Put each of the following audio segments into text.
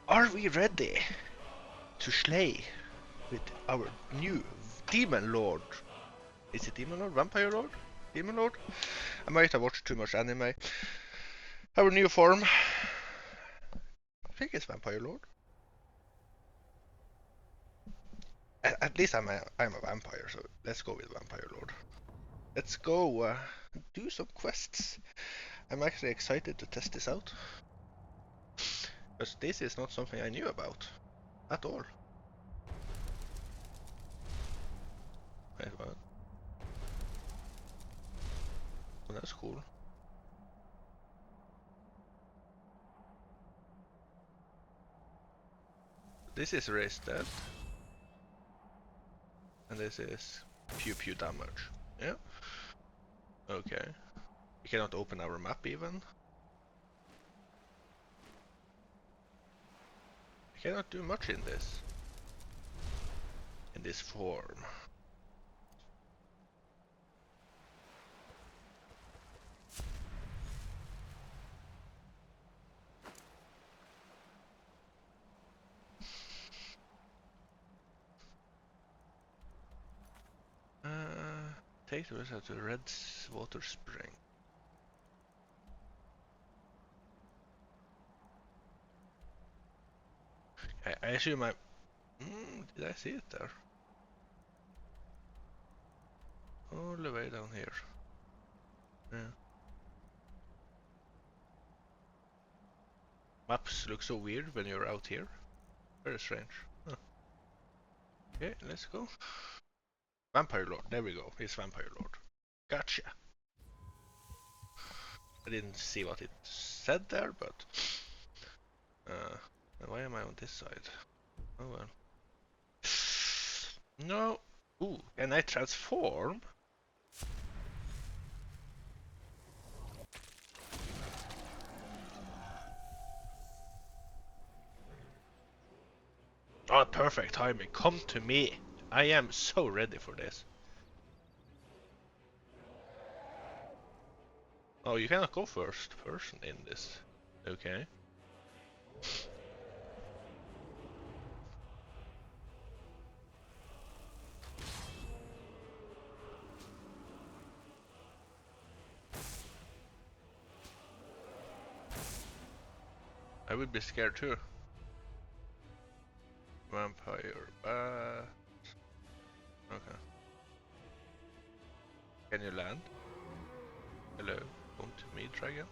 Are we ready to slay with our new demon lord? Is it demon lord? Vampire lord? Demon lord? I might have watched too much anime. Our new form. I think it's vampire lord. At least I'm a vampire, so let's go with vampire lord. Let's go do some quests. I'm actually excited to test this out. Because this is not something I knew about at all. Wait, what? Oh, that's cool. This is raised dead. And this is pew damage. Yeah. Okay. We cannot open our map even. We cannot do much in this. In this form. Take the rest to Red Water Spring. I assume I... did I see it there? All the way down here. Yeah. Maps look so weird when you're out here. Very strange. Huh. Okay, let's go. Vampire Lord, there we go. It's Vampire Lord. Gotcha. I didn't see what it said there, but... why am I on this side? Oh well. No. Ooh, can I transform? Oh, perfect timing. Come to me. I am so ready for this. Oh, you cannot go first person in this. Okay. I would be scared too. Vampire, okay. Can you land? Hello, come to me, dragon.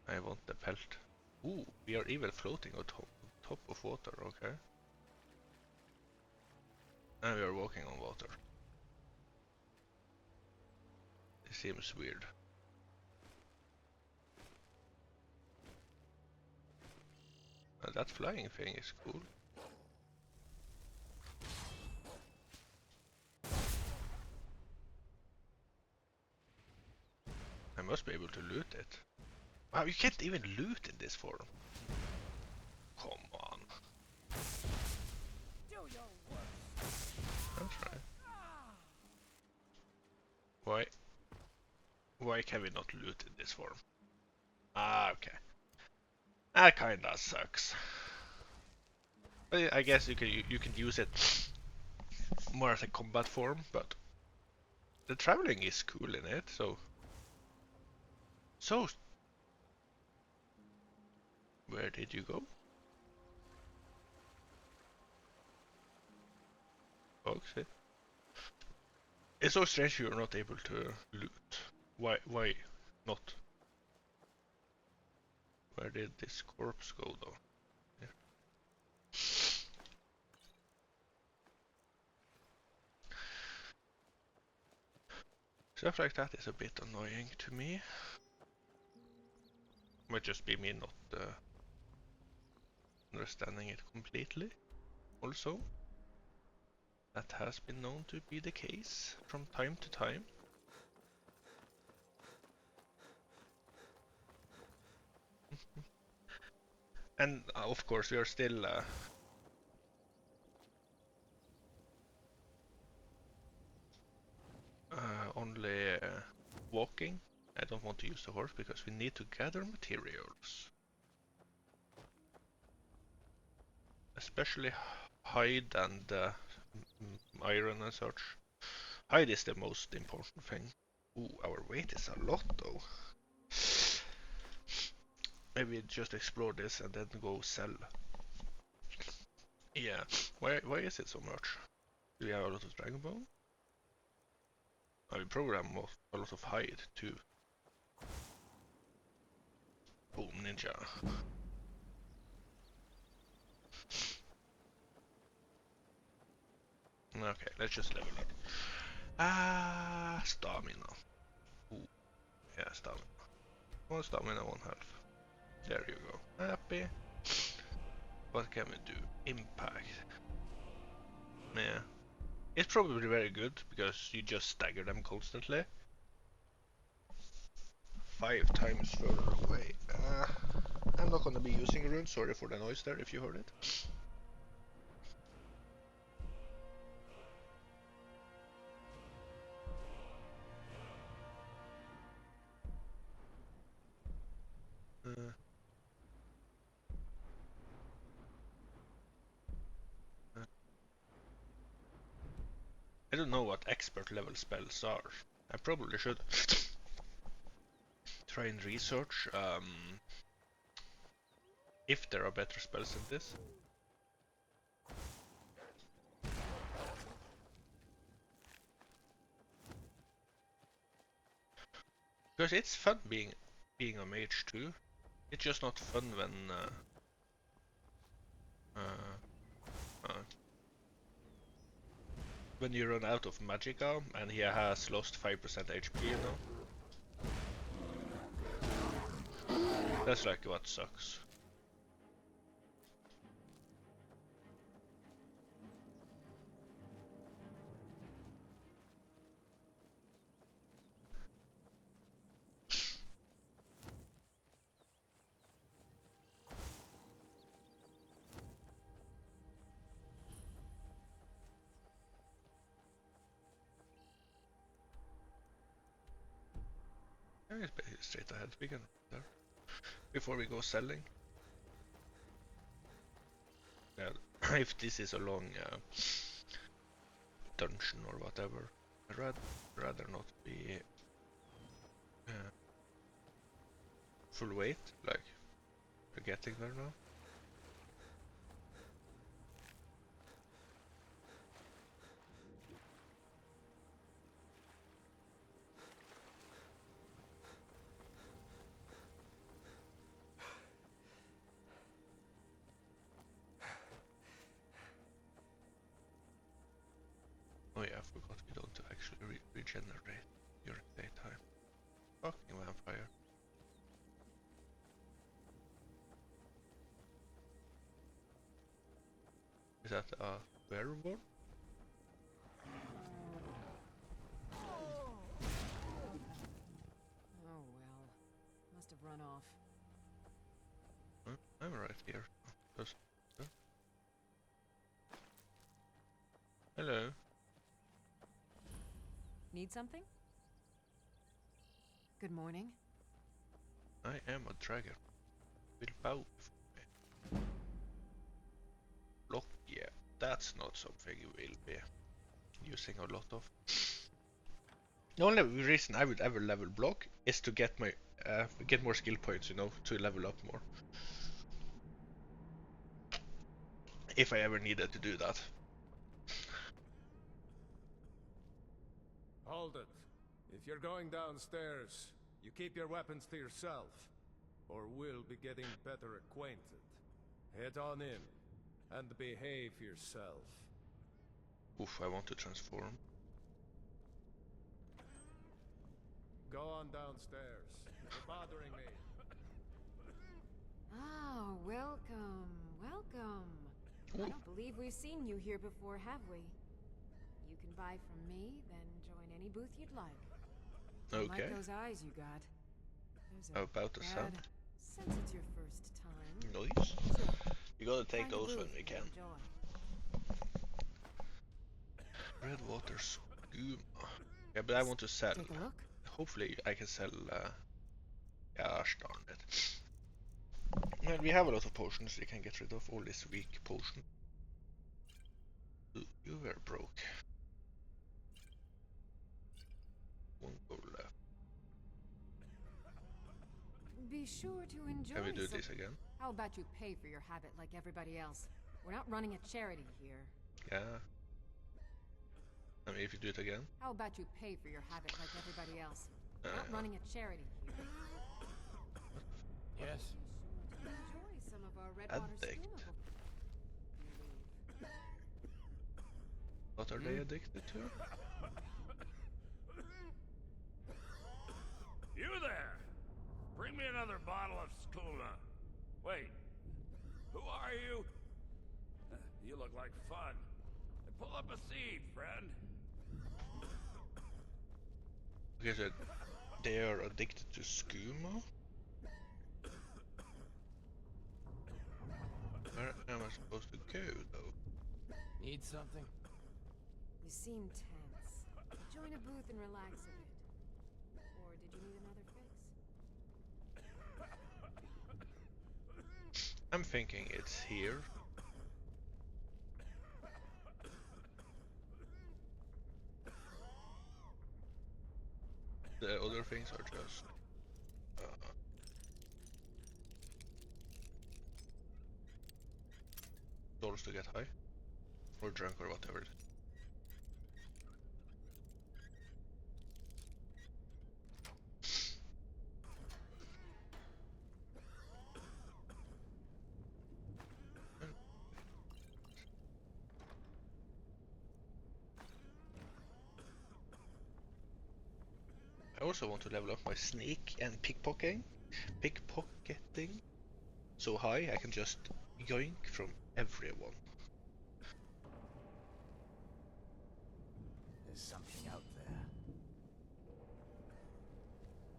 I want the pelt. Ooh, we are even floating on top of water, okay. And we are walking on water. It seems weird. That flying thing is cool. I must be able to loot it. Wow, you can't even loot in this form. Come on. That's right. Why can we not loot in this form? Ah, okay. That kinda sucks. But I guess you can use it more as a combat form, but the traveling is cool in it, so where did you go? Okay. It's so strange you're not able to loot. Why not? Where did this corpse go though? Yeah. Stuff like that is a bit annoying to me. Might just be me not understanding it completely. Also, that has been known to be the case from time to time. And of course we are still only walking. I don't want to use the horse because we need to gather materials. Especially hide and iron and such. Hide is the most important thing. Ooh, our weight is a lot though. Maybe just explore this and then go sell. Yeah, why is it so much? Do we have a lot of dragon bone? I will program a lot of hide too. Boom, ninja. Okay, let's just level up. Stamina. Ooh, yeah, stamina. 1 stamina, 1 health. There you go. Happy. What can we do? Impact. Yeah. It's probably very good because you just stagger them constantly. 5 times further away. I'm not gonna be using runes. Sorry for the noise there if you heard it. I don't know what expert level spells are. I probably should try and research if there are better spells than this. Because it's fun being a mage too. It's just not fun when you run out of magicka and he has lost 5% HP, you know? That's like what sucks. It's basically straight ahead. We can there before we go selling. Yeah, if this is a long dungeon or whatever, I'd rather not be full weight. Like we're getting there now. Oh yeah, I forgot we don't actually regenerate during daytime. Fucking vampire. Is that a werewolf? Oh well, must have run off. Huh? I'm right here. Just, hello. Need something? Good morning. I am a dragon. Will bow before me. Block, yeah, that's not something you will be using a lot of. The only reason I would ever level block is to get my get more skill points, you know, to level up more. If I ever needed to do that. Hold it. If you're going downstairs, you keep your weapons to yourself, or we'll be getting better acquainted. Head on in, and behave yourself. Oof, I want to transform. Go on downstairs. You're bothering me. Ah, welcome, welcome. Ooh. I don't believe we've seen you here before, have we? You can buy from me, then join any booth you'd like. I Okay. like those eyes you got. There's How a about the bad sound? Since it's your first time, Nice. sure. You gotta take Find a those when booth we and can. enjoy. Red water skooma. Yeah, but I want to sell. Take a look. Hopefully I can sell, gosh darn it. Well, we have a lot of potions, we can get rid of all this weak potion. Ooh, you were broke. One gold left. Be sure to enjoy. Can we do this again? How about you pay for your habit like everybody else? We're not running a charity here. Yeah. I mean, if you do it again. How about you pay for your habit like everybody else? We're not running a charity here. Yes. Enjoy some of our red Addict. water skooma before you leave. What are they addicted to? You there! Bring me another bottle of skooma. Wait, who are you? You look like fun. Pull up a seat, friend. Okay, so they are addicted to skooma? Where am I supposed to go, though? Need something? You seem tense. Join a booth and relax a bit. Or did you need another fix? I'm thinking it's here. The other things are just dollars to get high or drunk or whatever it is. I also want to level up my sneak and pickpocketing so high I can just yoink from everyone. There's something out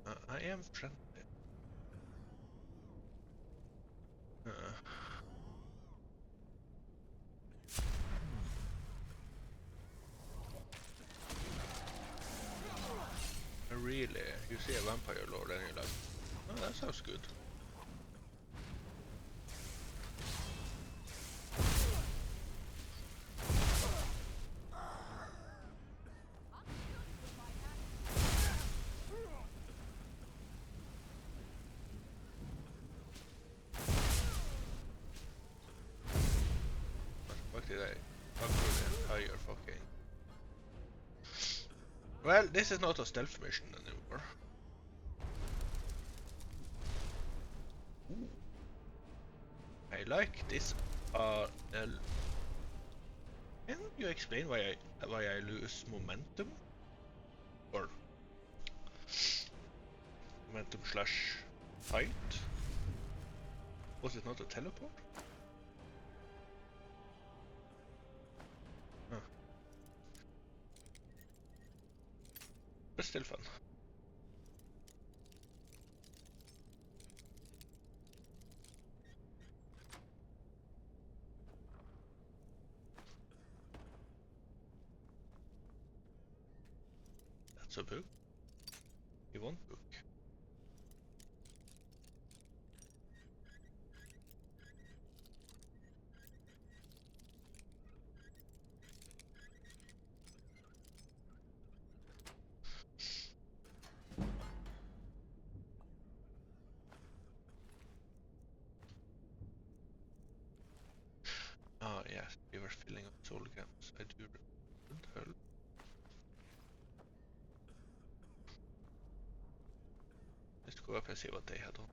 there. I am friendly. Really? You see a vampire lord and you're like, oh, that sounds good. What did I fuck with the entire fucking... Well, this is not a stealth mission anymore. Ooh. I like this. Can you explain why I lose momentum? Or momentum slash fight? Was it not a teleport? Huh. But still fun. That's a book. You want book? Ah yes, we were filling up soul gems. I do remember. Let's go up and see what they had on.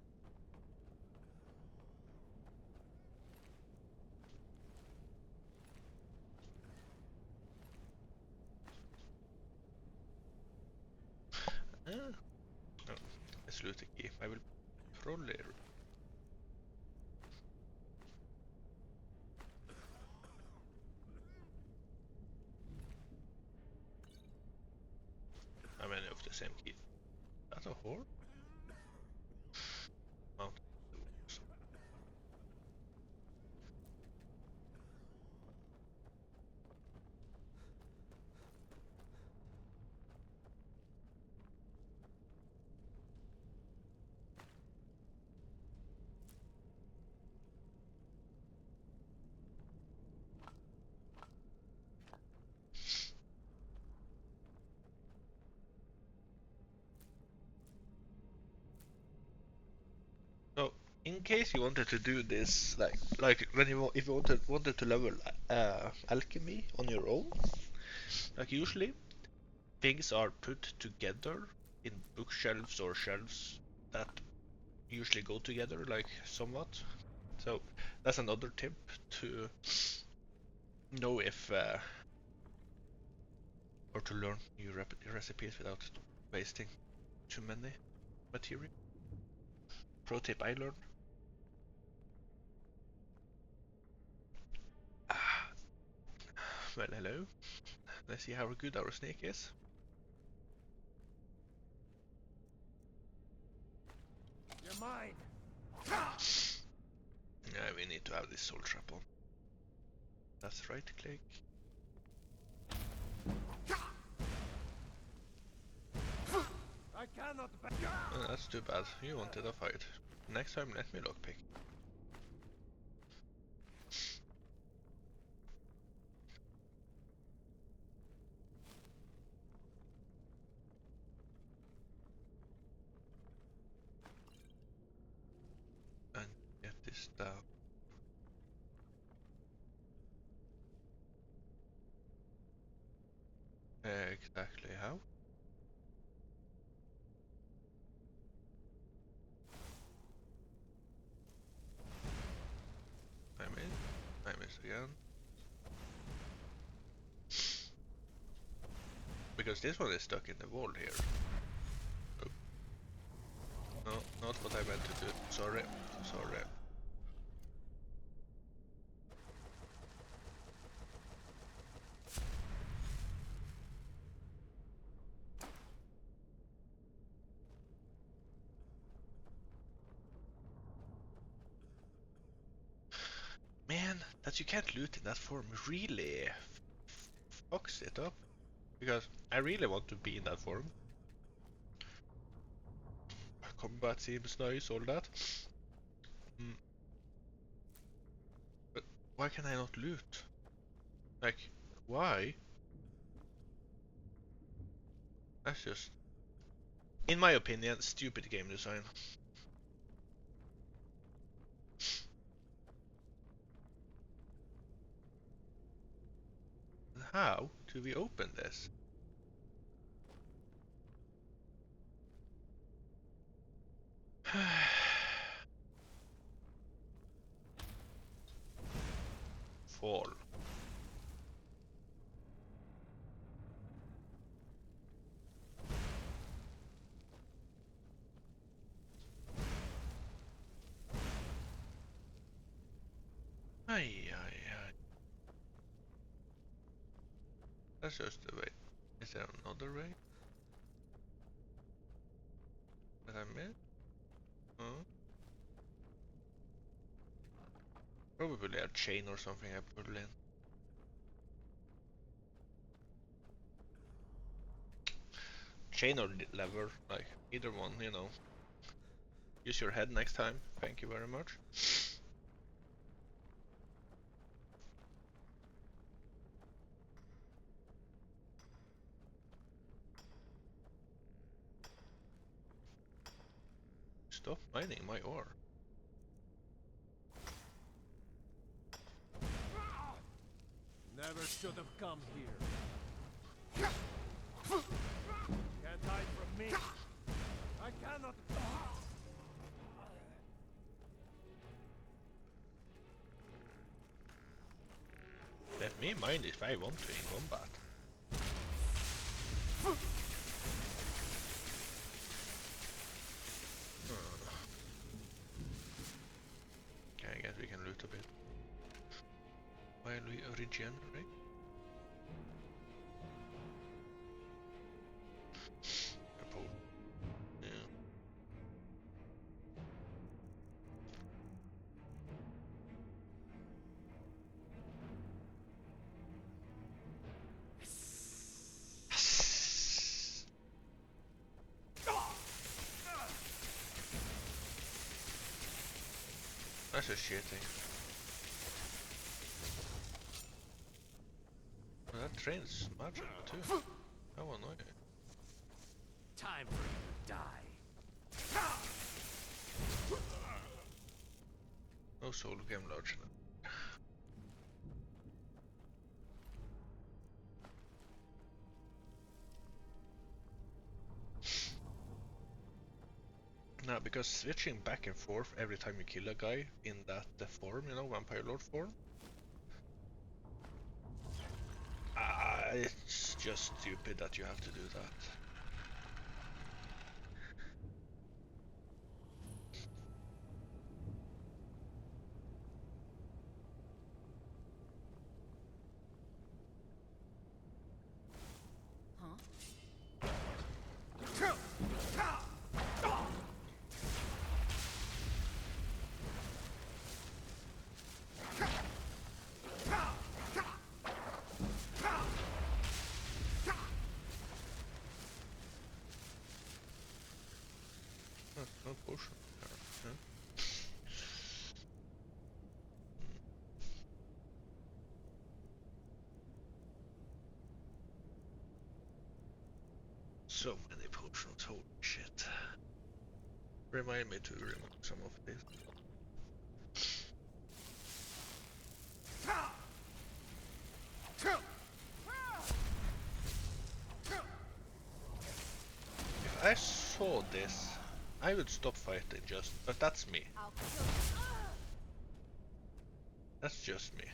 No, let's loot the key. I will probably... How many of the same key? That's a whore? Mount. in case you wanted to do this, like when if you wanted to level alchemy on your own, like usually things are put together in bookshelves or shelves that usually go together, like somewhat. So that's another tip to know if or to learn new recipes without wasting too many material. Pro tip I learned. Well, hello. Let's see how good our snake is. You're mine. Yeah, we need to have this soul trap on. That's right click. I cannot. Oh, that's too bad. You wanted a fight. Next time, let me lockpick. And get this down. Exactly how? I miss again. Because this one is stuck in the wall here. Oh. No, not what I meant to do. Sorry. Sorry. Man, that you can't loot in that form really fucks it up. Because I really want to be in that form. Combat seems nice, all that. But why can I not loot? Like, why? That's just, in my opinion, stupid game design. How do we open this? Fall. Ay. That's just the way. Is there another way? That I missed? Huh? Probably a chain or something I put in. Chain or lever, like either one, you know. Use your head next time. Thank you very much. Stop mining my ore. Never should have come here. Can't hide from me. I cannot. Let me mine if I want to in combat. Okay, I guess we can loot a bit. While we regenerate. Careful. Yeah. That's just shitting. Well, that train's magic too. How annoying. Time for you to die. no solo game large enough. No, because switching back and forth every time you kill a guy in that form, you know, Vampire Lord form, it's just stupid that you have to do that. No potion. Huh? So many potions, holy shit. Remind me to remove some of this. If I saw this, I would stop fighting just, but that's me. I'll kill you. That's just me.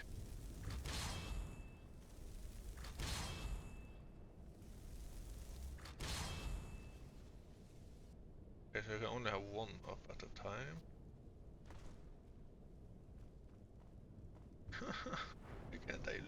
Okay, so you can only have one up at a time. You can't dilute.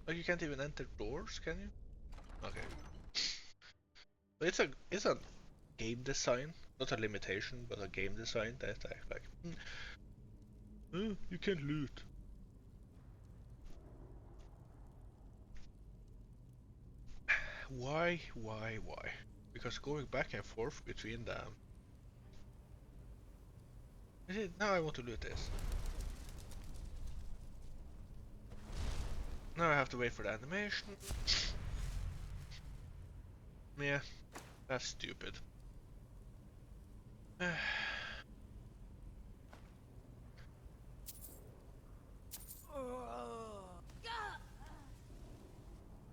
Oh, you can't even enter doors, can you? Okay. But it's a game design, not a limitation, but a game design that I like. You can't loot. Why? Because going back and forth between them. Now I want to loot this. Now I have to wait for the animation. Yeah, that's stupid.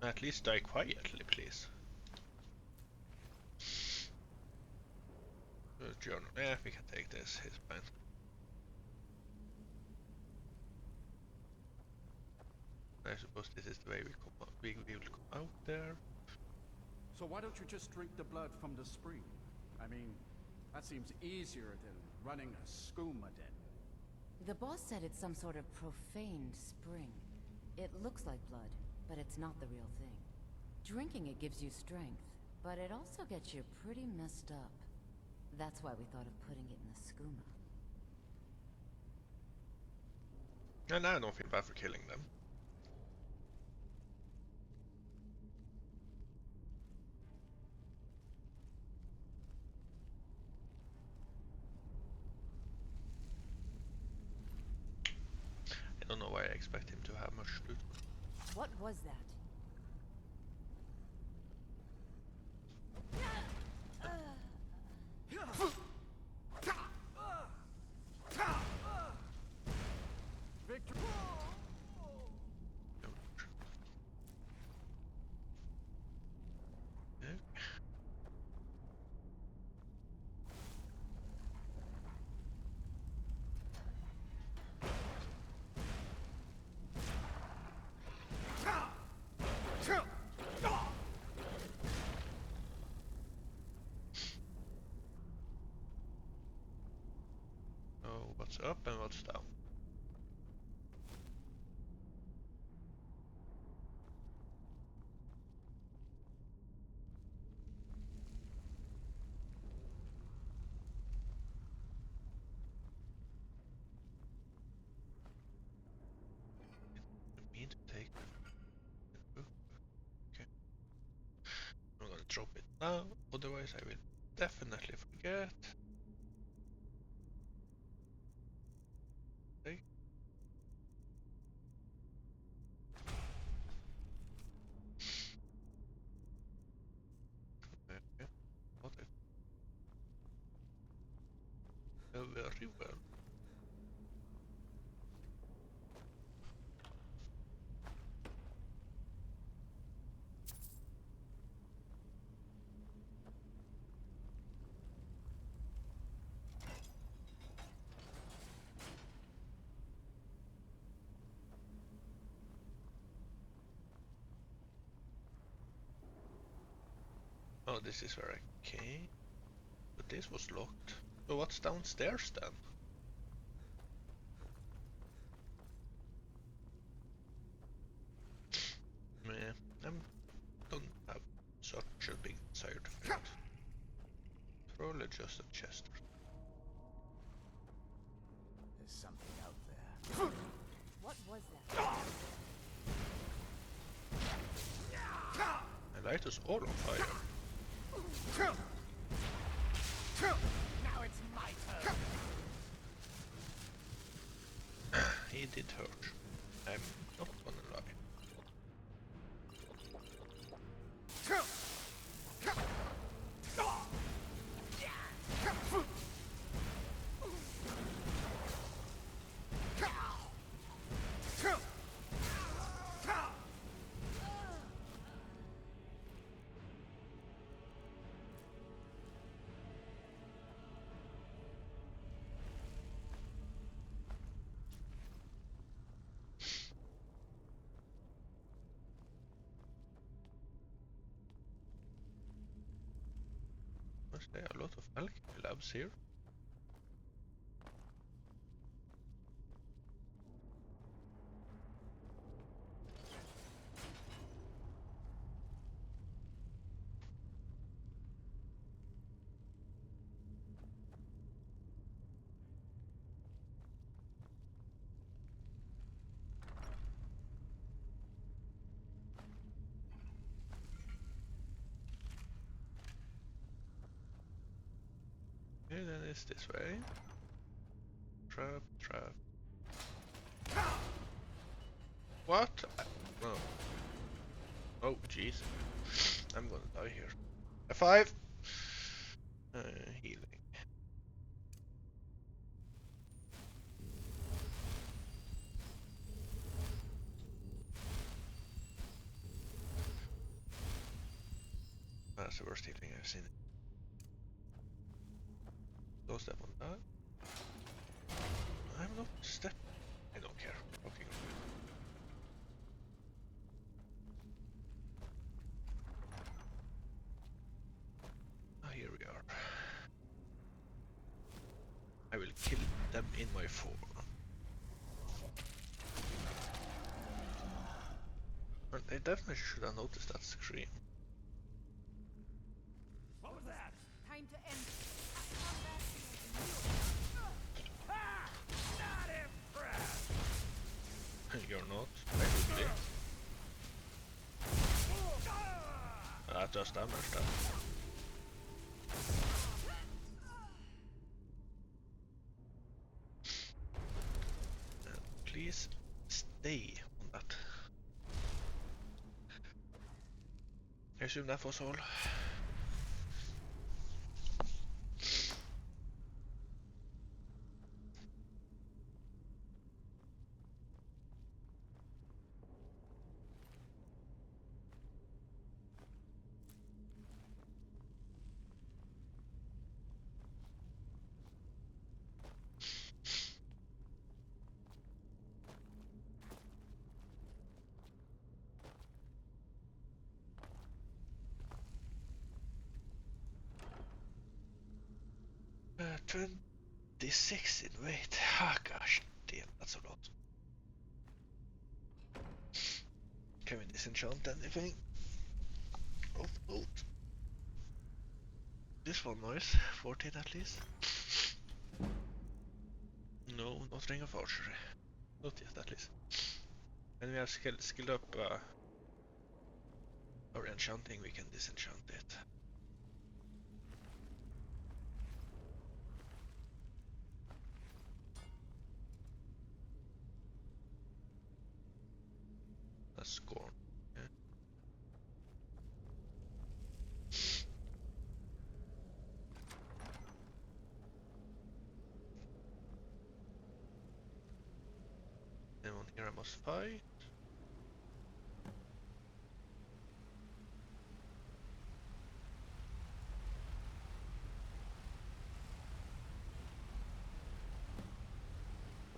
At least die quietly, please. Journal. Yeah, we can take this. It's fine. I suppose this is the way we will come out there. So why don't you just drink the blood from the spring? I mean, that seems easier than running a skooma den. The boss said it's some sort of profaned spring. It looks like blood, but it's not the real thing. Drinking it gives you strength, but it also gets you pretty messed up. That's why we thought of putting it in the skooma. And I don't feel bad for killing them. I don't know why I expect him to have much loot. What was that? Victor! Oh, what's up and what's down? I mean to take. Oh, okay. now, otherwise I will definitely forget. Okay. Okay. Okay. Very well. Oh, this is where I came. But this was locked. So what's downstairs then? Meh, I don't have such a big desire to find. Probably just a chest. There's something out there. What was that? I light us all on fire. Now it's my turn. He did hurt. I'm not gonna lie. Must there a lot of alchemy labs here? Okay, then it's this way. Trap, trap. What? No. Oh, jeez. I'm gonna die here. F5! Healing. That's the worst healing I've seen. Don't step on that. I'm not step. I don't care. Okay. Ah, here we are. I will kill them in my form. And I definitely should have noticed that scream. What was that? Time to end. Ah! Not impressed! You're not. Probably. That does damage then. Please stay on that. I assume that was all. Uh, 26 in weight. Ah, gosh damn, that's a lot. Can we disenchant anything? Of note. This one nice, 14 at least. No, not ring of archery. Not yet at least. And we have skilled up our enchanting, we can disenchant it. That's scorn. Yeah. Anyone here I must fight?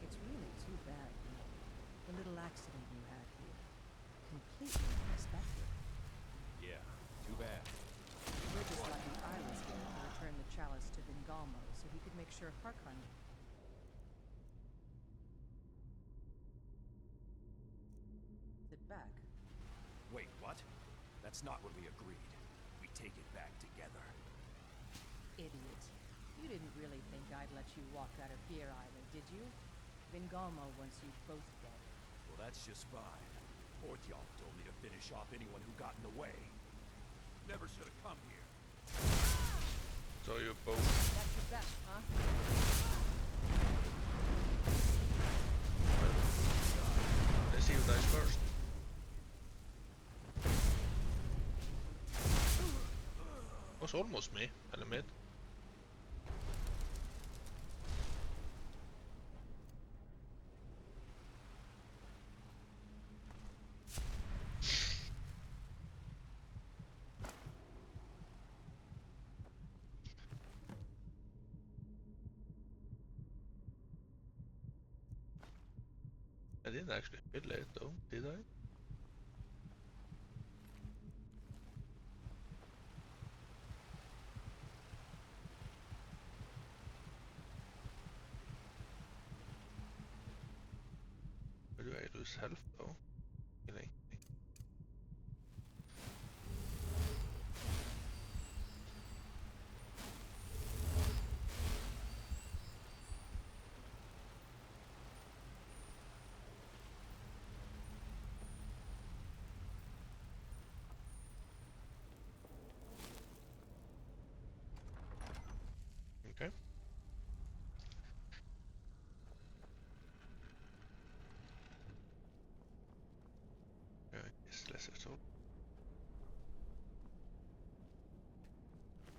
It's really too bad, you know. The little accident you had here. Completely unexpected. Yeah, too bad. We're just lucky I was here to return the chalice to Vingalmo so he could make sure Harkon... it back. Wait, what? That's not what we agreed. We take it back together. Idiot. You didn't really think I'd let you walk out of here either, did you? Vingalmo wants you both dead. Well, that's just fine. Orthyal told me to finish off anyone who got in the way. Never should have come here. So you both. That's your best, huh? Let's see who dies first. Was almost me, I'll admit. I didn't actually feel late though, did I? Where do I lose health though? Healing. Okay. Yes, lesser soul.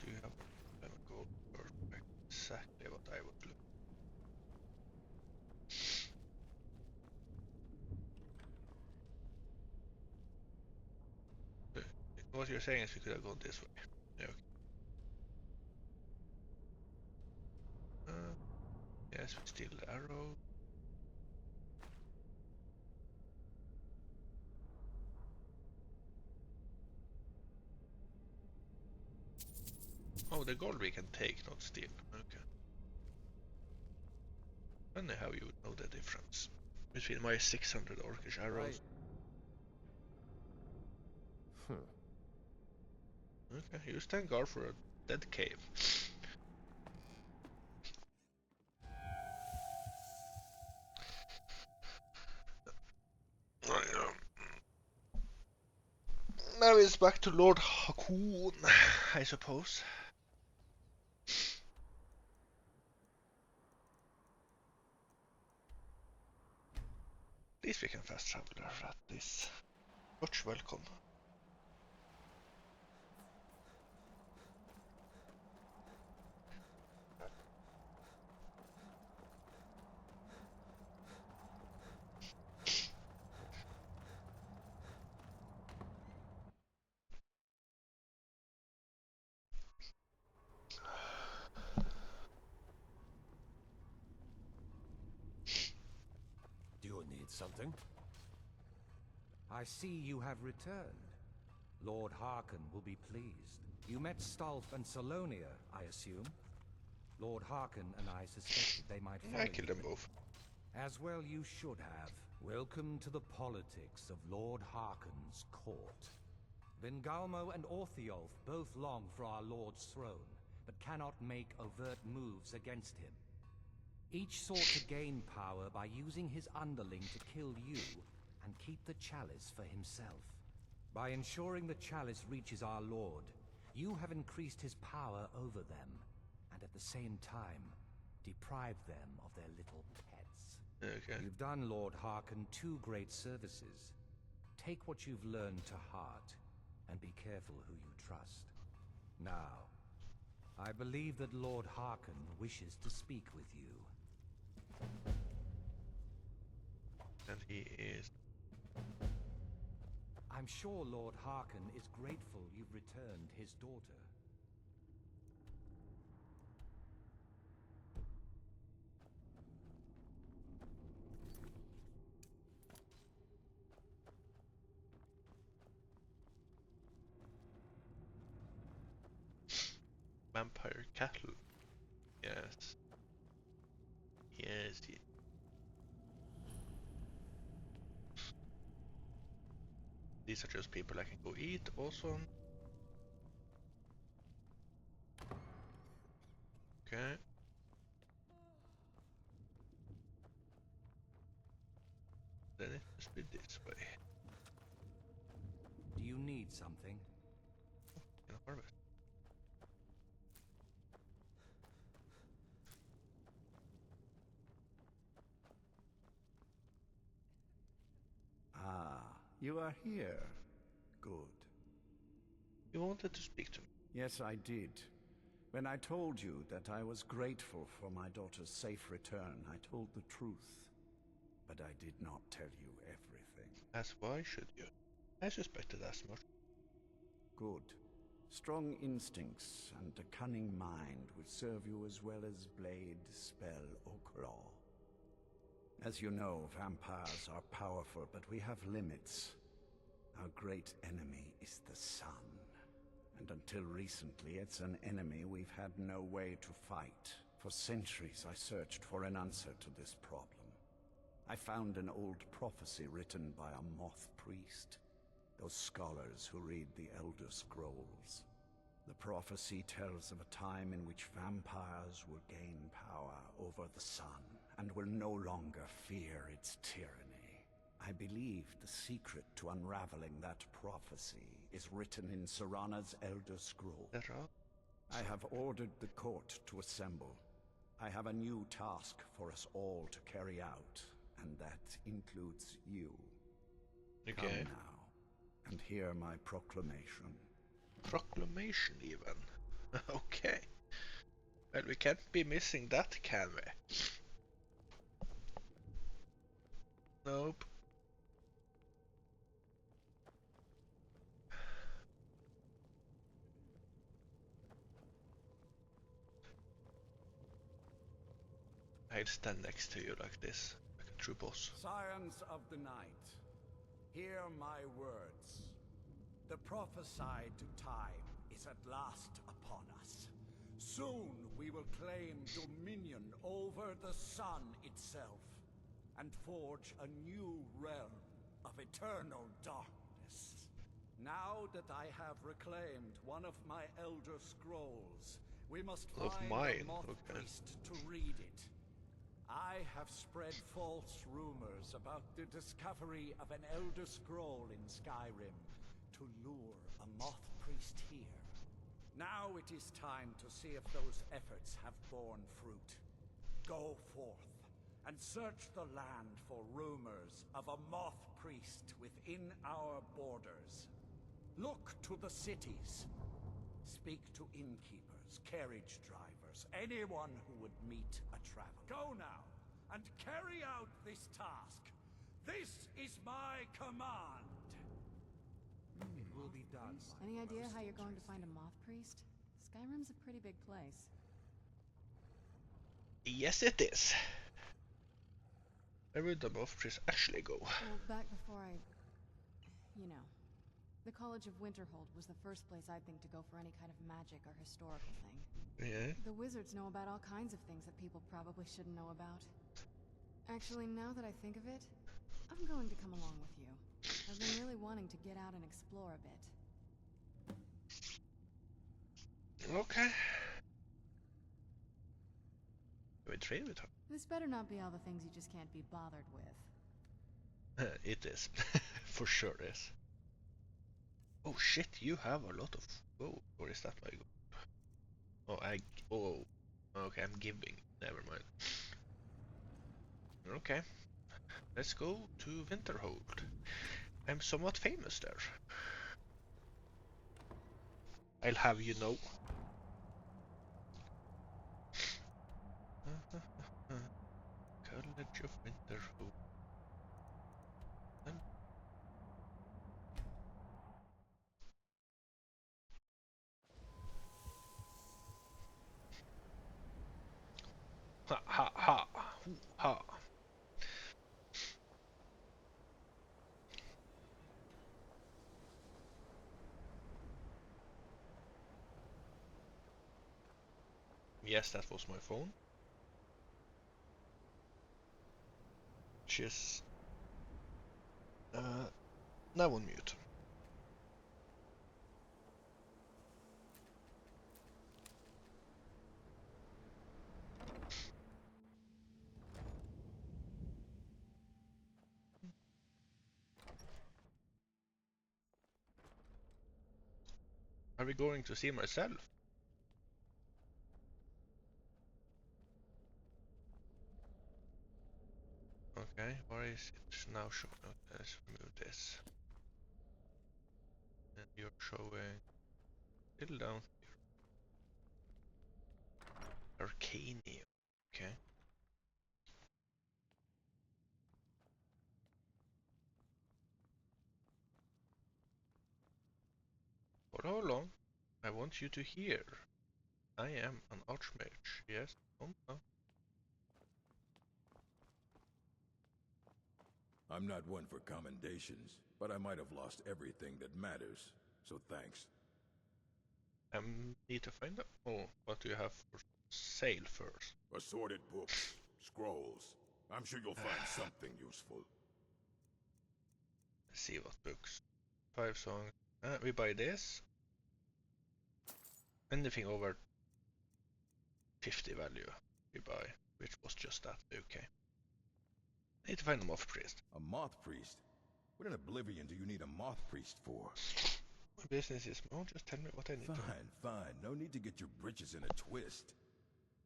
Do you have lemon gold? Perfect. Exactly what I would look. What you're saying is we could have gone this way. Yeah, okay. Yes, we steal the arrow. Oh, the gold we can take, not steal. Okay. Funny how you would know the difference between my 600 orcish arrows. Okay, use Tengar for a dead cave. Now it's back to Lord Hakoon, I suppose. At least we can fast travel at this. Much welcome. Do you need something? I see you have returned. Lord Harkon will be pleased. You met Stolf and Salonia, I assume? Lord Harkon and I suspected they might follow I killed them both. As well you should have. Welcome to the politics of Lord Harkon's court. Vingalmo and Orthyolf both long for our Lord's throne, but cannot make overt moves against him. Each sought to gain power by using his underling to kill you and keep the chalice for himself. By ensuring the chalice reaches our Lord, you have increased his power over them, and at the same time, deprived them of their little pets. Okay. You've done Lord Harkon two great services. Take what you've learned to heart, and be careful who you trust. Now, I believe that Lord Harkon wishes to speak with you. And he is. I'm sure Lord Harkon is grateful you've returned his daughter. Vampire cattle. Yes. Yes. These are just people I can go eat. Awesome. Okay. Then it must be this way. Do you need something? Can I harvest? Ah, you are here. Good. You wanted to speak to me. Yes, I did. When I told you that I was grateful for my daughter's safe return, I told the truth. But I did not tell you everything. As why should you? I suspected as much. Good. Strong instincts and a cunning mind would serve you as well as blade, spell, or claw. As you know, vampires are powerful, but we have limits. Our great enemy is the sun. And until recently, it's an enemy we've had no way to fight. For centuries, I searched for an answer to this problem. I found an old prophecy written by a moth priest. Those scholars who read the Elder Scrolls. The prophecy tells of a time in which vampires will gain power over the sun and will no longer fear its tyranny. I believe the secret to unraveling that prophecy is written in Serana's Elder Scroll. I have ordered the court to assemble. I have a new task for us all to carry out, and that includes you. Okay. Come now, and hear my proclamation. Proclamation, even. Okay. Well, we can't be missing that, can we? Nope. I'll stand next to you like this, like a true boss. Scions of the night, hear my words. The prophesied time is at last upon us. Soon we will claim dominion over the sun itself, and forge a new realm of eternal darkness. Now that I have reclaimed one of my Elder Scrolls, we must find a moth priest to read it. I have spread false rumors about the discovery of an Elder Scroll in Skyrim to lure a moth priest here. Now it is time to see if those efforts have borne fruit. Go forth and search the land for rumors of a moth priest within our borders. Look to the cities. Speak to innkeepers, carriage drivers, anyone who would meet a traveler. Go now, and carry out this task. This is my command. It will be done. Any idea how you're going to find a moth priest? Skyrim's a pretty big place. Yes, it is. Where would the moth priest actually go? Well, back before you know. The College of Winterhold was the first place I'd think to go for any kind of magic or historical thing. Yeah. The wizards know about all kinds of things that people probably shouldn't know about. Actually, now that I think of it, I'm going to come along with you. I've been really wanting to get out and explore a bit. Okay. We trade with her. This better not be all the things you just can't be bothered with. It is. For sure is. Oh shit, you have a lot of... Oh, or is that my gold? Oh, oh, okay, I'm giving. Never mind. Okay. Let's go to Winterhold. I'm somewhat famous there. I'll have you know. College of Winterhold. Ha ha ha. Ha. Yes, that was my phone. Just now on mute. Are we going to see myself? Okay, where is it now showing? Okay, let's remove this. And you're showing little down here. Arcanium. Okay. For how long? I want you to hear. I am an archmage. Yes. Oh. I'm not one for commendations, but I might have lost everything that matters, so thanks. Need to find out. Oh, what do you have for sale first? Assorted books, scrolls. I'm sure you'll find something useful. Let's see what books. 5 songs. We buy this. Anything over 50 value we buy, which was just that. Okay. Need to find a moth priest. A moth priest? What in Oblivion do you need a moth priest for? My business is small, just tell me what I need to. Fine. No need to get your britches in a twist.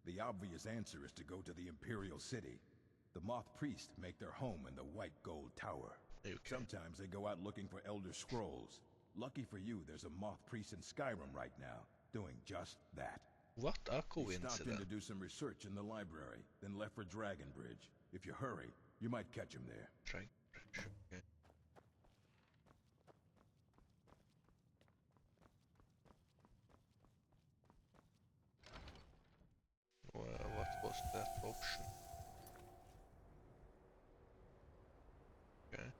The obvious answer is to go to the Imperial City. The moth priests make their home in the White Gold Tower. Okay. Sometimes they go out looking for Elder Scrolls. Lucky for you, there's a moth priest in Skyrim right now, doing just that. What a He coincidence. stopped in to do some research in the library, then left for Dragonbridge. If you hurry, you might catch him there. Dragonbridge, okay. Well, what was that option? Okay.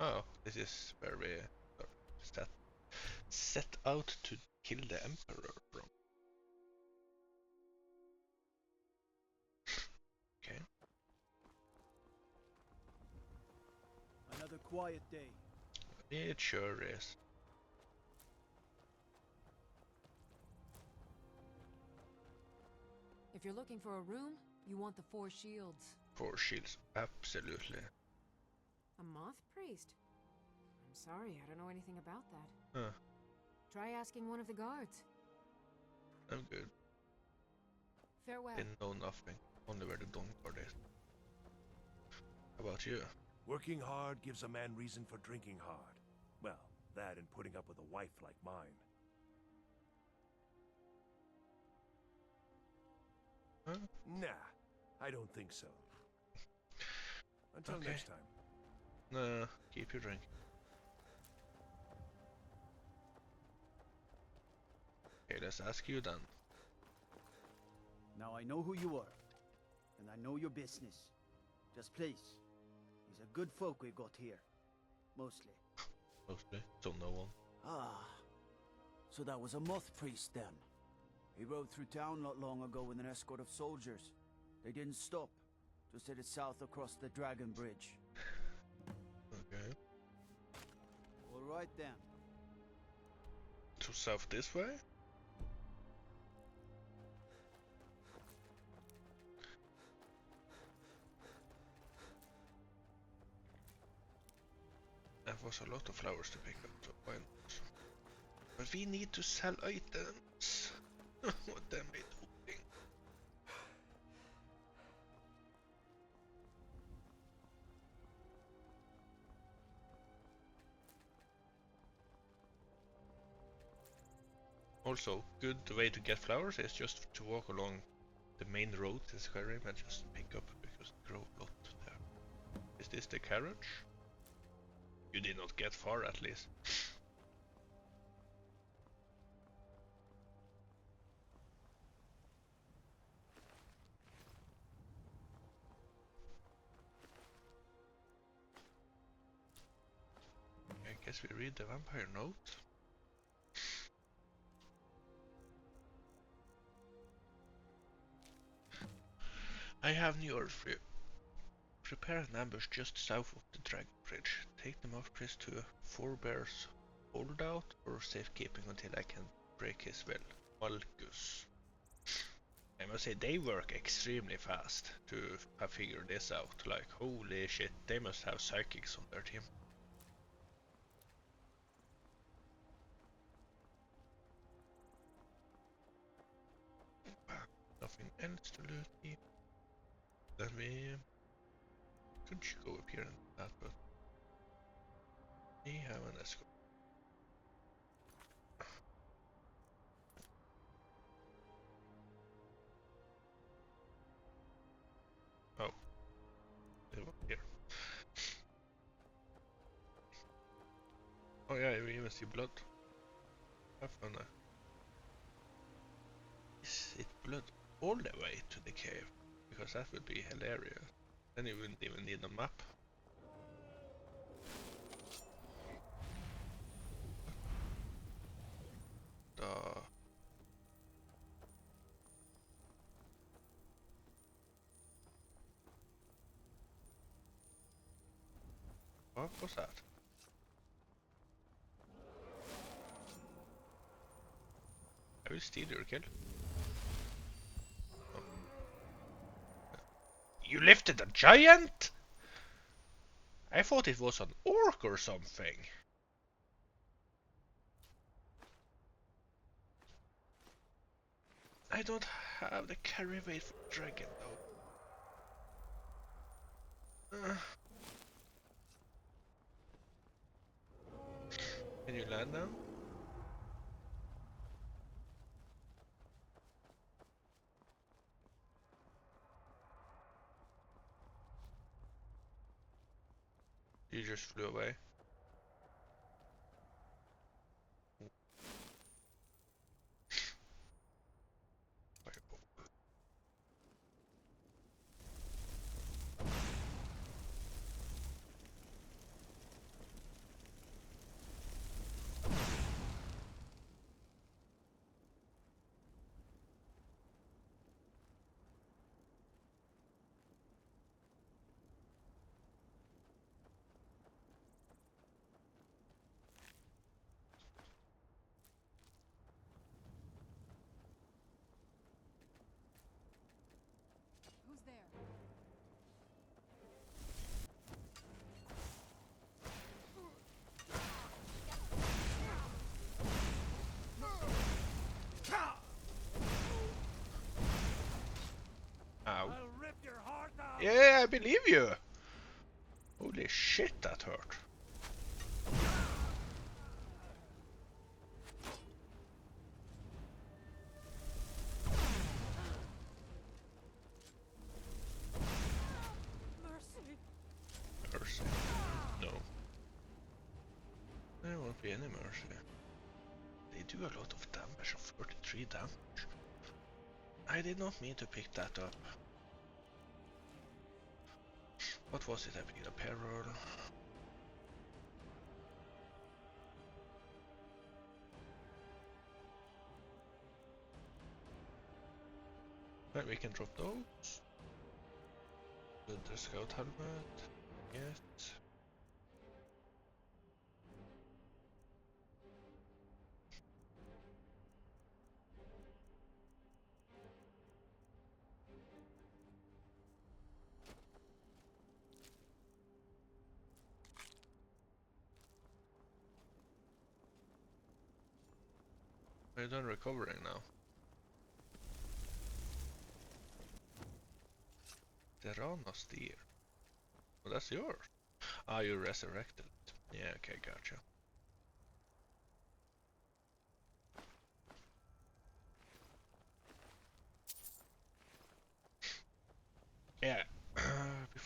Oh, this is where we set out to kill the Emperor from. Okay. Another quiet day. It sure is. If you're looking for a room, you want the 4 shields. 4 shields, absolutely. A moth priest? I'm sorry, I don't know anything about that. Huh. Try asking one of the guards. I'm good. Farewell. Didn't know nothing. Only where the dawn guard is. How about you? Working hard gives a man reason for drinking hard. Well, that and putting up with a wife like mine. Huh? Nah, I don't think so. Until Okay. next time. Nah, keep your drink. Okay, let's ask you then. Now I know who you are, and I know your business. Just please, he's a good folk we got here. Mostly. Mostly, so no one. Ah, so that was a moth priest then. He rode through town not long ago with an escort of soldiers. They didn't stop, just headed south across the Dragon Bridge. Okay. All right then. So south this way? There was a lot of flowers to pick up, so why not? But we need to sell items. What am I doing? Also, good way to get flowers is just to walk along the main road in Skyrim and just pick up because they grow a lot there. Is this the carriage? You did not get far at least. I guess we read the vampire note. I have new orders for you. Prepare an ambush just south of the Dragon Bridge. Take the Moth Priest to a Forebear's holdout for safekeeping until I can break his will. Malchus. I must say they work extremely fast to have figured this out. Like, holy shit, they must have psychics on their team. Nothing else to loot here. Then we could go up here and that, but we have an escort. Oh, they were here. Oh yeah, we even see blood. Have fun now. Is it blood all the way to the cave? Because that would be hilarious. Then you wouldn't even need a map. What was that? I will steal your kill. Oh. You lifted a giant? I thought it was an orc or something. I don't have the carry weight for dragon though. Can you land now? You just flew away. Who's there? Ow. I'll rip your heart out. Yeah, I believe you. Holy shit, that hurt. Mercy. No. There won't be any mercy. They do a lot of damage, of 33 damage. I did not mean to pick that up. What was it? I picked a peril. Right, we can drop those. The scout helmet. Yes. Are you done recovering now? Terrana's deer. Oh, that's yours. Ah, you resurrected it. Yeah, okay, gotcha.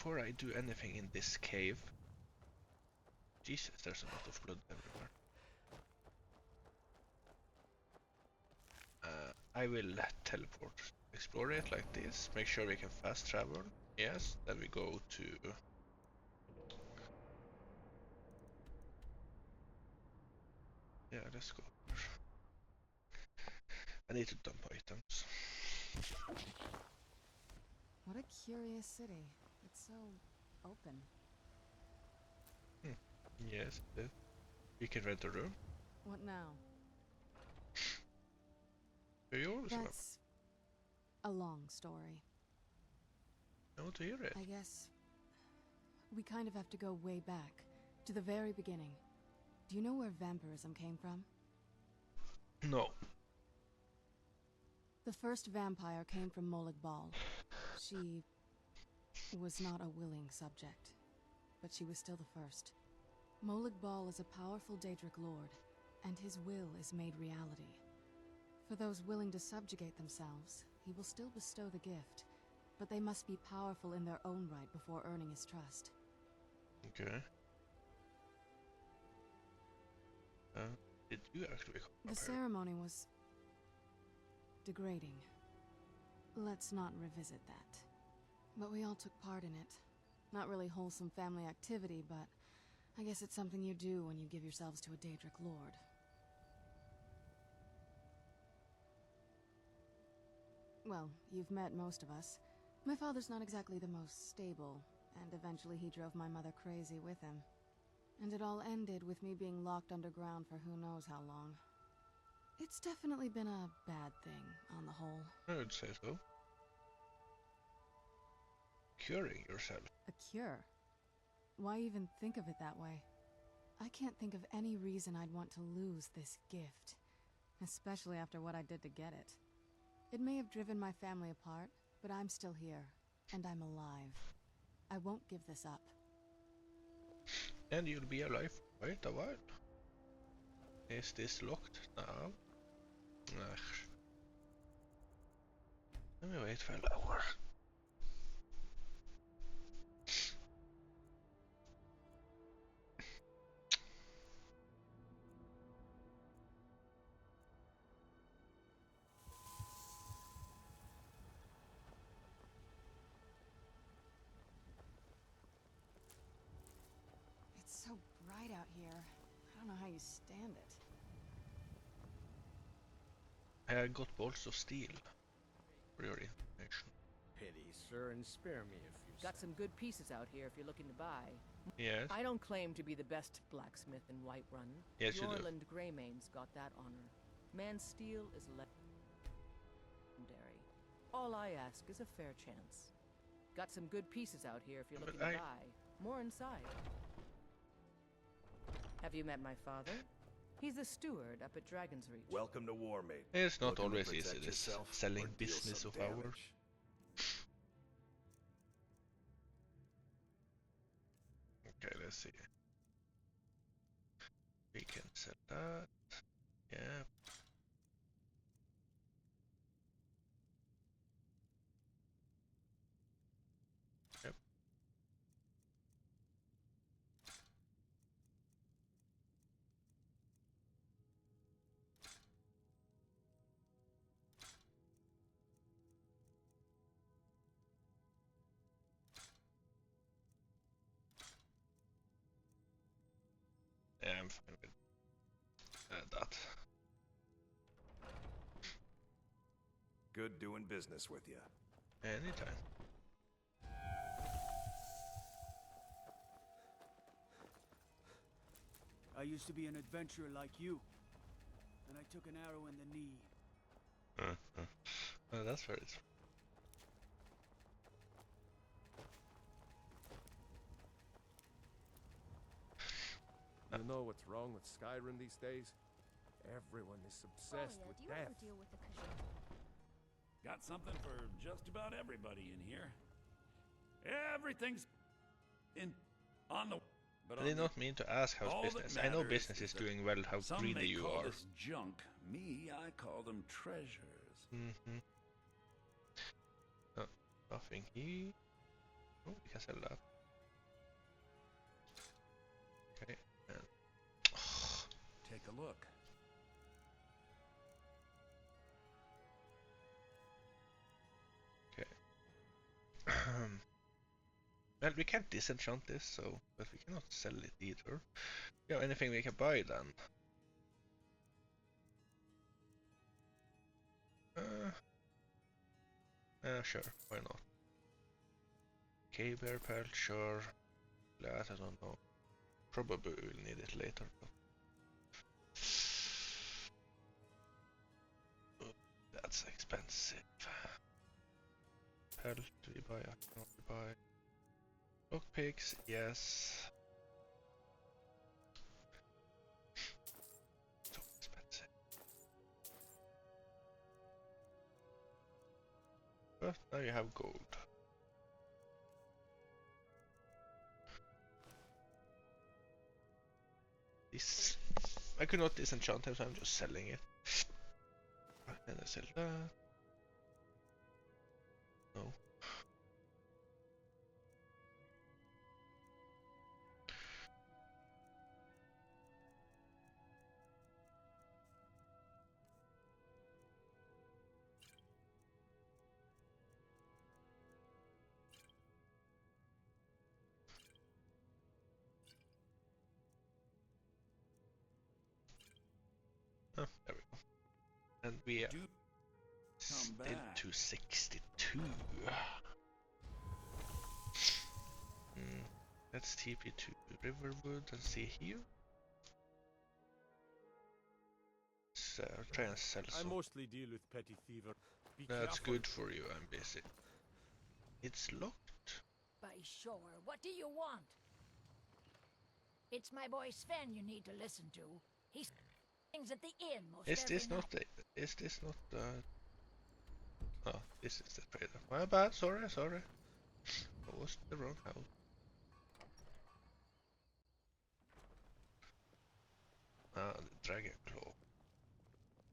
before I do anything in this cave... Jesus, there's a lot of blood everywhere. I will teleport, explore it like this, make sure we can fast travel. Yes, then we go to... Yeah, let's go. I need to dump items. What a curious city. It's so open. Yes, we can rent a room. What now? Yours? That's a long story. I want to hear it. I guess we kind of have to go way back, to the very beginning. Do you know where vampirism came from? No. The first vampire came from Molag Bal. She was not a willing subject, but she was still the first. Molag Bal is a powerful Daedric lord, and his will is made reality. For those willing to subjugate themselves, he will still bestow the gift, but they must be powerful in their own right before earning his trust. Okay. Did you actually become a The vampire? ceremony was degrading. Let's not revisit that. But we all took part in it. Not really wholesome family activity, but I guess it's something you do when you give yourselves to a Daedric lord. Well, you've met most of us. My father's not exactly the most stable, and eventually he drove my mother crazy with him. And it all ended with me being locked underground for who knows how long. It's definitely been a bad thing, on the whole. I would say so. Curing yourself. A cure? Why even think of it that way? I can't think of any reason I'd want to lose this gift. Especially after what I did to get it. It may have driven my family apart, but I'm still here. And I'm alive. I won't give this up. And you'll be alive for quite a while. Is this locked now? Ugh. Let me wait for an hour. It's so bright out here. I don't know how you stand it. I got bolts of steel for your information. Pity, sir, and spare me if you Got some good pieces out here if you're looking to buy. Yes. I don't claim to be the best blacksmith in Whiterun. Yes, you do. Yorland Greymane's got that honor. Man's steel is legendary. All I ask is a fair chance. Got some good pieces out here if you're But looking to buy. More inside. Have you met my father? He's the steward up at Dragon's Reach. Welcome to War, mate. It's not Looking to always easy, protect this yourself selling or deal business some of ours. damage? Okay, let's see. We can set that. Yeah. Yep. Yeah, I'm fine with that. Good doing business with you. Anytime. I used to be an adventurer like you. And I took an arrow in the knee. Oh, that's very true. You know what's wrong with Skyrim these days? Everyone is obsessed with death. Deal with the Got something for just about everybody in here. Everything's on the. But I did not mean to ask how's all that business. I know matters business is that doing well, how some greedy may you call are. this junk. Me, I call them treasures. Oh, nothing here. Oh, we can sell that. Okay, and Take a look. well, we can't disenchant this, so but we cannot sell it either. Yeah, anything we can buy then? Sure, why not? K-bear pelt, sure. Glass, I don't know. Probably we'll need it later. But... oh, that's expensive. Pelt, we buy? I cannot buy. Lockpicks, yes. So expensive. But now you have gold. This I could not disenchant him, so I'm just selling it. And I sell that. No. Oh, there we go. And we are still back. to 62. Let's TP to Riverwood and see here. So try and sell I some. mostly deal with petty fever. Be That's careful. good for you, I'm busy. It's locked. By sure, what do you want? It's my boy Sven you need to listen to. He's things at the inn most Is this every not night. the, is this not oh, this is the trader. My bad, sorry. I was in the wrong house. Ah, the dragon claw.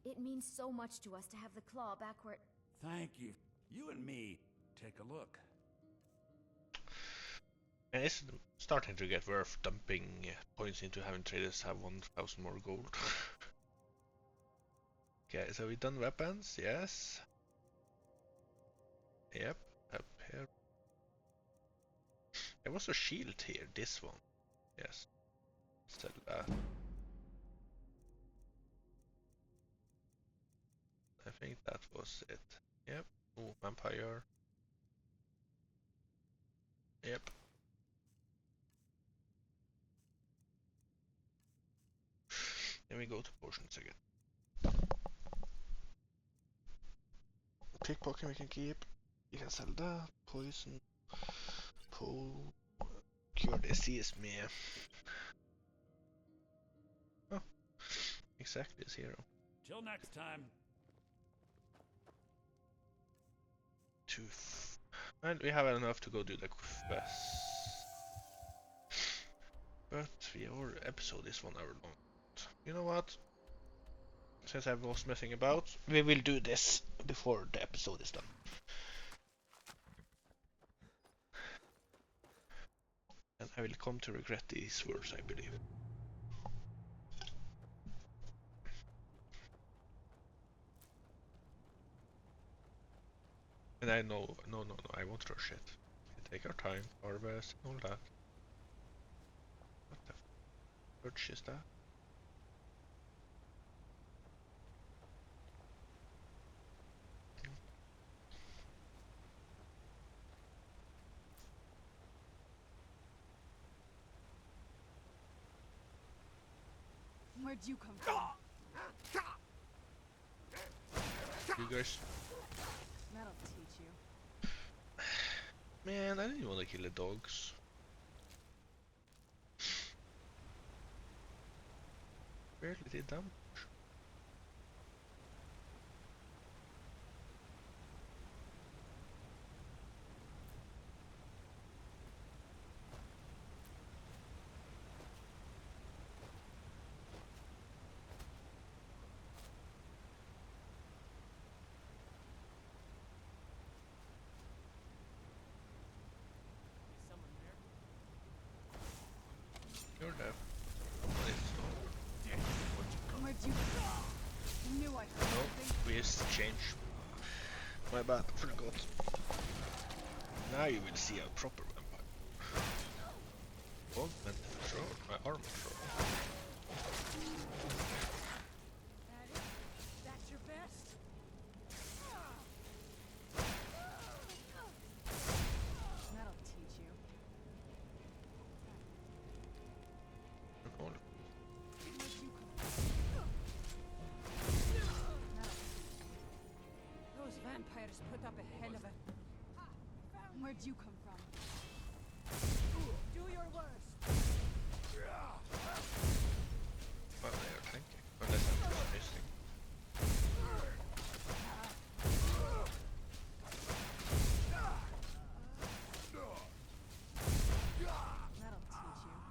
It means so much to us to have the claw back where... Thank you. You and me, take a look. And it's starting to get worth dumping points into having traders have 1000 more gold. Okay, so we done weapons, yes. Yep, up here. There was a shield here, this one. Yes. Sell that. I think that was it. Yep. Oh, vampire. Yep. Then we go to potions again. Pickpocket we can keep. You can sell that. Poison. Cure disease me. Oh, exactly 0. Till next time. And we have enough to go do the quest. But our episode is 1 hour long. You know what? Since I was messing about, we will do this before the episode is done. And I will come to regret these words, I believe. And I know, no, I won't rush it. We take our time, harvest, all that. What the fudge is that? Where'd you come from? You guys... That'll teach you. Man, I didn't want to kill the dogs. Barely did damage. change. My bad, forgot. Now you will see a proper vampire. Augment for sure, my armor for sure. That's your best? That'll teach you. Those vampires put up a hell of a... Where'd you come from? Do your worst. What they are thinking, unless I'm just missing. That'll teach you.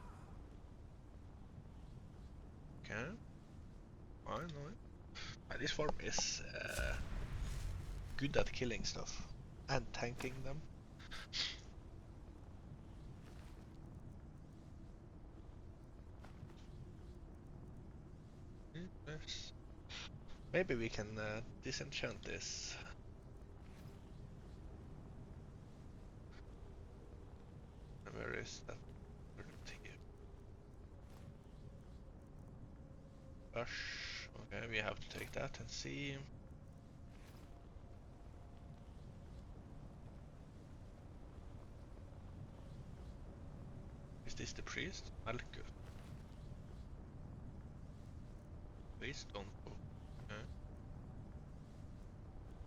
Okay. I know it. This form is good at killing stuff and tanking them. Yes. Maybe we can disenchant this. And where is that? Here. Rush. Okay, we have to take that and see. Is this the priest? Malkus. Priest don't go. Okay.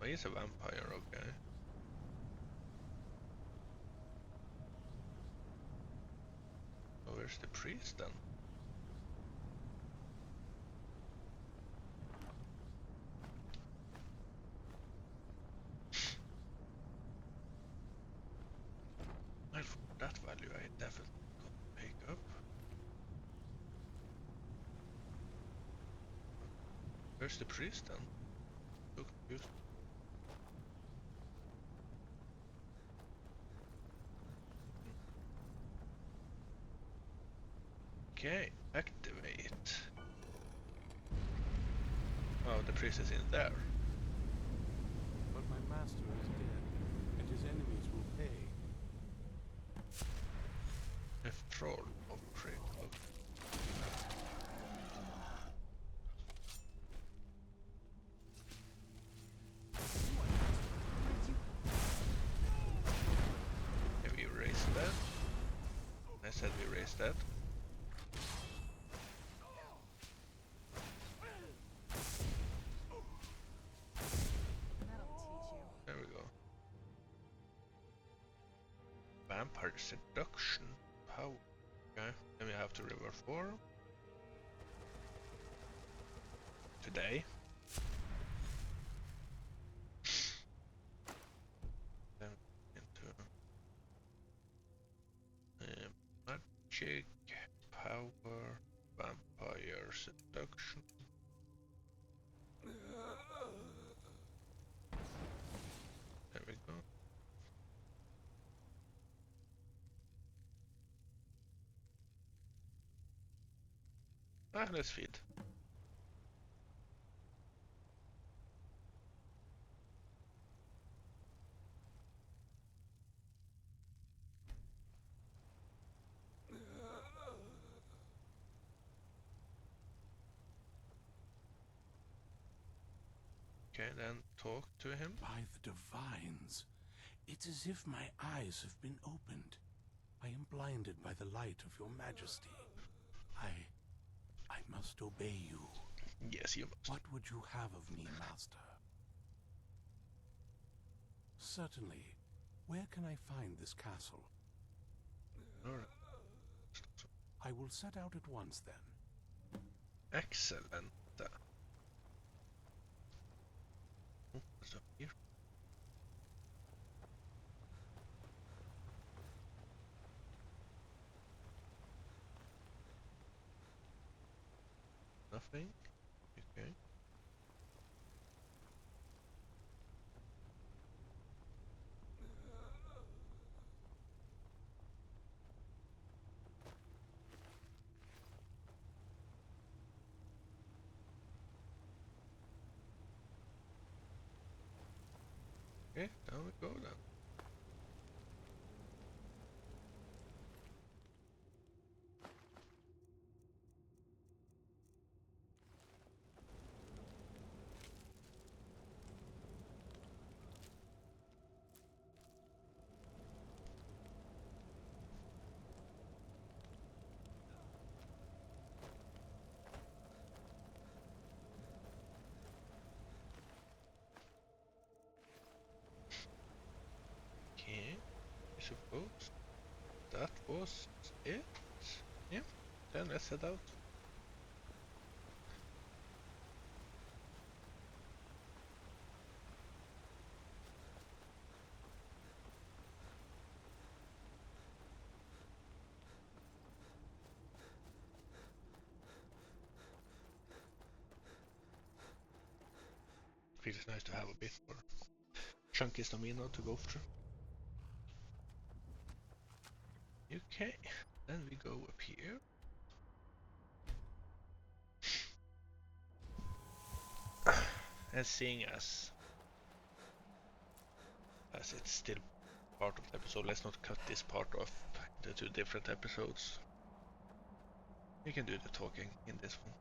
Oh, he's a vampire, okay. Oh, where's the priest then? Well, for that value I definitely got to pick up. Where's the priest then? So confused. Okay, activate. Oh, the priest is in there. But my master is dead, and his enemies will pay. F troll of priest. Okay, we raised that. I said we raised that. There we go. Vampire seduction. How? Okay, then we have to river 4. Today. Then into magic, power, vampire seduction. There we go. Ah, let's feed. Okay, then talk to him. By the divines, it's as if my eyes have been opened. I am blinded by the light of your majesty. I must obey you. Yes, you must. What would you have of me, master? Certainly. Where can I find this castle? Alright. I will set out at once then. Excellent. Oh, what's up here? Nothing? Okay. Okay, down we go then. Okay, I suppose that was it. Yeah, then let's head out. Feels nice to have a bit more chunky stamina to go through. Okay, then we go up here. And seeing as it's still part of the episode, let's not cut this part off into 2 different episodes. We can do the talking in this one.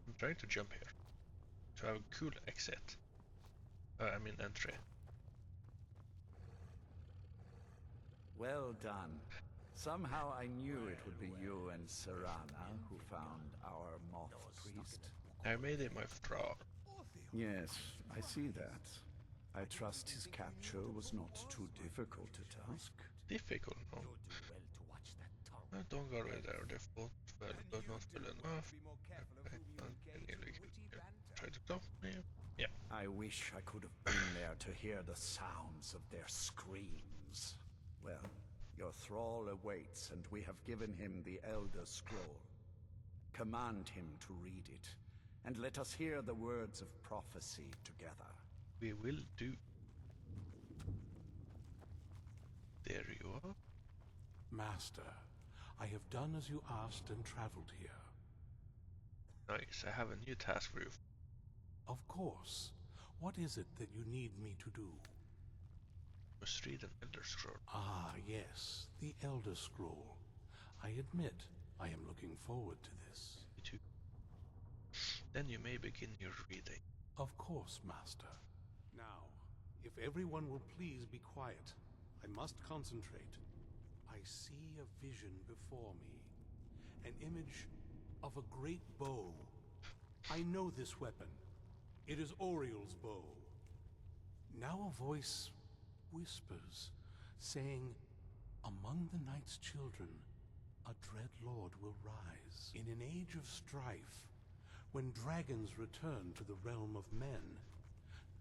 I'm trying to jump here to have a cool exit. I mean entry. Well done. Somehow I knew it would be you and Serana who found our moth priest. I made it my prob. Yes, I see that. I trust his capture was not too difficult a task. Difficult, no. Don't go right there. They fought well, but not well enough. Try to stop me. Yeah. I wish I could have been there to hear the sounds of their screams. Well, your thrall awaits, and we have given him the Elder Scroll. Command him to read it, and let us hear the words of prophecy together. We will do. There you are. Master, I have done as you asked and traveled here. Nice, I have a new task for you. Of course. What is it that you need me to do? Must read an Elder Scroll. Ah, yes, the Elder Scroll. I admit, I am looking forward to this. Me too. Then you may begin your reading. Of course, Master. Now, if everyone will please be quiet, I must concentrate. I see a vision before me. An image of a great bow. I know this weapon. It is Oriel's bow. Now a voice whispers, saying, among the night's children, a dread lord will rise. In an age of strife, when dragons return to the realm of men,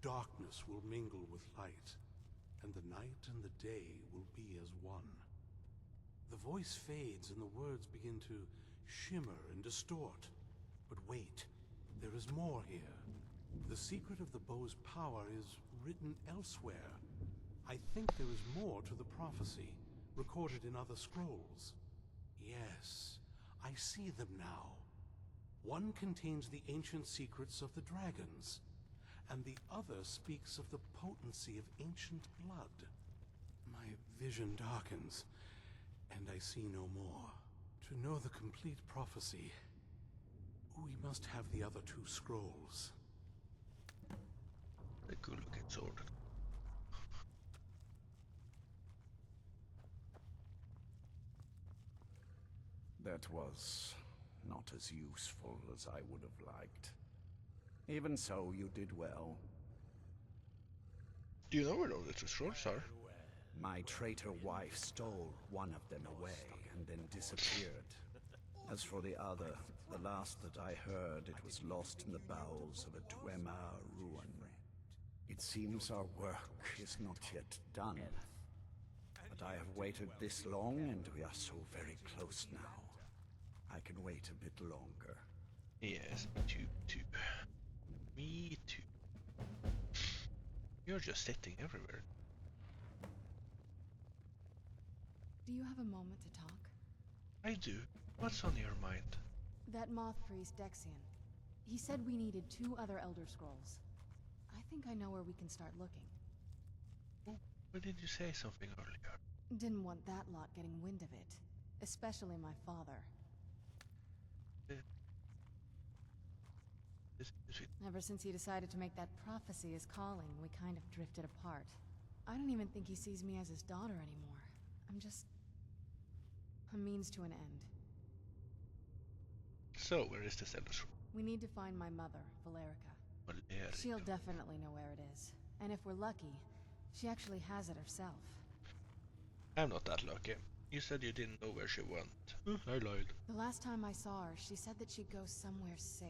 darkness will mingle with light, and the night and the day will be as one. The voice fades and the words begin to shimmer and distort. But wait, there is more here. The secret of the bow's power is written elsewhere. I think there is more to the prophecy, recorded in other scrolls. Yes, I see them now. One contains the ancient secrets of the dragons, and the other speaks of the potency of ancient blood. My vision darkens, and I see no more. To know the complete prophecy, we must have the other 2 scrolls. A good looking sword. That was not as useful as I would have liked. Even so, you did well. Do you know where all the 2 scrolls are? My traitor wife stole one of them away and then disappeared. As for the other, the last that I heard, it was lost in the bowels of a Dwemer ruin. It seems our work is not yet done. But I have waited this long, and we are so very close now. I can wait a bit longer. Yes, me too. Me too. You're just sitting everywhere. Do you have a moment to talk? I do. What's on your mind? That moth priest, Dexian. He said we needed 2 other Elder Scrolls. I think I know where we can start looking. Oh, why did you say something earlier? Didn't want that lot getting wind of it. Especially my father. Ever since he decided to make that prophecy his calling, we kind of drifted apart. I don't even think he sees me as his daughter anymore. I'm just a means to an end. So, where is this Elder Scroll? We need to find my mother, Valerica. Valerica. She'll definitely know where it is. And if we're lucky, she actually has it herself. I'm not that lucky. You said you didn't know where she went. I lied. The last time I saw her, she said that she'd go somewhere safe.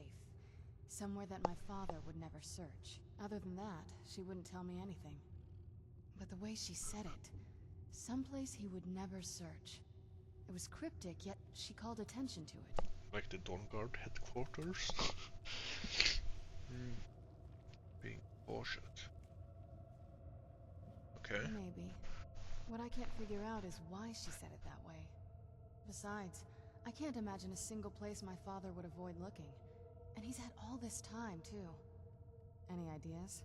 Somewhere that my father would never search. Other than that, she wouldn't tell me anything. But the way she said it, someplace he would never search. It was cryptic, yet she called attention to it. Like the Dawnguard headquarters? Being cautious. Okay. Maybe. What I can't figure out is why she said it that way. Besides, I can't imagine a single place my father would avoid looking. And he's had all this time, too. Any ideas?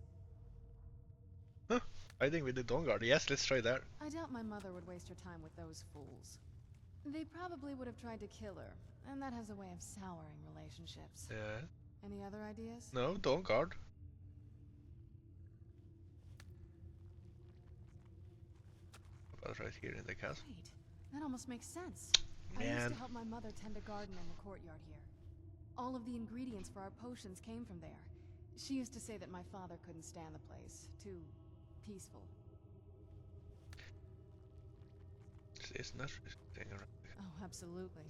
Huh. Hiding with the Dawnguard. Yes, let's try that. I doubt my mother would waste her time with those fools. They probably would have tried to kill her, and that has a way of souring relationships. Yeah. Any other ideas? No, Dawnguard. About right here in the castle. Wait, that almost makes sense. Man. I used to help my mother tend a garden in the courtyard here. All of the ingredients for our potions came from there. She used to say that my father couldn't stand the place. Too peaceful. It's not thing around. Oh, absolutely.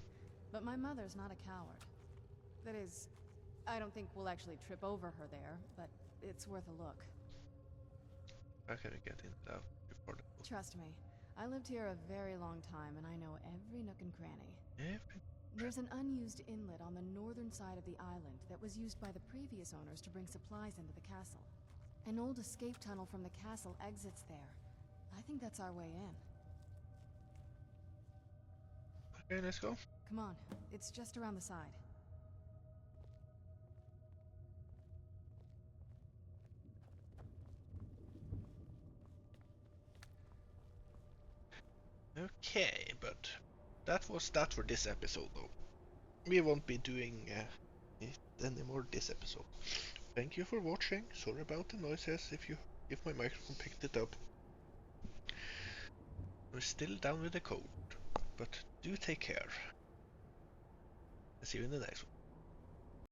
But my mother's not a coward. That is, I don't think we'll actually trip over her there, but it's worth a look. How can we get in and out before the... Trust me, I lived here a very long time and I know every nook and cranny. There's an unused inlet on the northern side of the island that was used by the previous owners to bring supplies into the castle. An old escape tunnel from the castle exits there. I think that's our way in. Okay, let's go. Come on, it's just around the side. Okay, but that was that for this episode though. We won't be doing it anymore this episode. Thank you for watching. Sorry about the noises if my microphone picked it up. We're still down with the code, but do take care. See you in the next one.